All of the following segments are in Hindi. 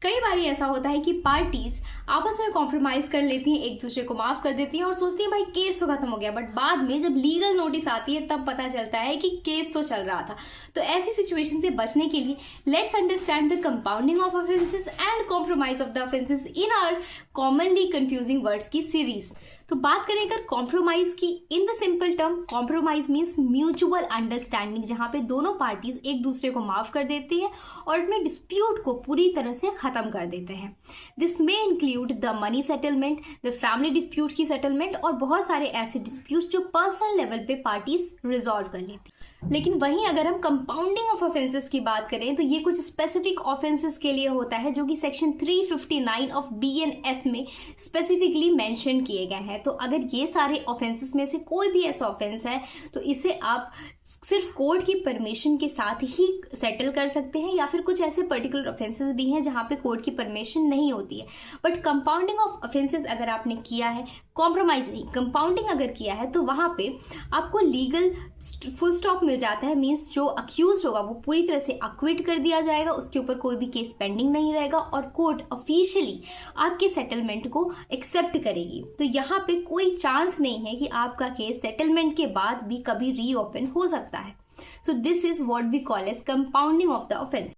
कई बार ऐसा होता है कि पार्टीज आपस में कॉम्प्रोमाइज कर लेती हैं, एक दूसरे को माफ कर देती हैं और सोचती हैं भाई केस तो खत्म हो गया, बट बाद में जब लीगल नोटिस आती है तब पता चलता है कि केस तो चल रहा था। तो ऐसी सिचुएशन से बचने के लिए let's understand the compounding of offences and compromise of the offences in our commonly confusing words की सीरीज। तो बात करें अगर कॉम्प्रोमाइज की, in the simple term compromise means mutual understanding, जहां पे दोनों पार्टीज एक दूसरे को माफ कर देती है और अपने डिस्प्यूट को पूरी तरह से खत्म कर देते हैं। This may include the money settlement, the family disputes की सेटलमेंट और बहुत सारे ऐसे डिस्प्यूट्स जो पर्सनल लेवल पे पार्टीज रिजॉल्व कर लेती। लेकिन वहीं अगर हम कंपाउंडिंग ऑफ ऑफेंसेस की बात करें तो ये कुछ स्पेसिफिक ऑफेंसेस के लिए होता है जो कि सेक्शन 359 ऑफ BNS में स्पेसिफिकली मेंशन किए गए हैं। तो अगर ये सारे ऑफेंसेस में से कोई भी ऐसा ऑफेंस है तो इसे आप सिर्फ कोर्ट की परमिशन के साथ ही सेटल कर सकते हैं, या फिर कुछ ऐसे पर्टिकुलर ऑफेंसेस भी हैं जहां पे कोर्ट की परमिशन नहीं होती है। बट कंपाउंडिंग ऑफ ऑफेंसेस अगर आपने किया है, कॉम्प्रोमाइज नहीं कंपाउंडिंग अगर किया है, तो वहां पे आपको लीगल फुल स्टॉप मिल जाता है। मीन्स जो अक्यूज होगा वो पूरी तरह से अक्विट कर दिया जाएगा, उसके ऊपर कोई भी केस पेंडिंग नहीं रहेगा और कोर्ट ऑफिशियली आपके सेटलमेंट को एक्सेप्ट करेगी। तो यहाँ पे कोई चांस नहीं है कि आपका केस सेटलमेंट के बाद भी कभी रीओपन हो सकता है। So this is what we call as compounding of the offence.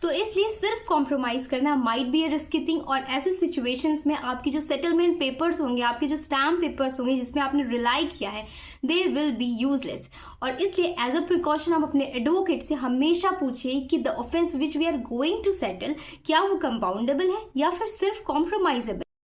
तो इसलिए सिर्फ कॉम्प्रोमाइज करना might be a risky thing, और ऐसे सिचुएशंस में आपकी जो सेटलमेंट पेपर्स होंगे, आपके जो स्टैम्प पेपर्स होंगे जिसमें आपने रिलाई किया है, दे विल बी यूजलेस। और इसलिए एज अ प्रिकॉशन हम अपने एडवोकेट से हमेशा पूछिए कि the offence which we are going to settle क्या वो कंपाउंडेबल है या फिर सिर्फ कॉम्प्रोमाइजेबल।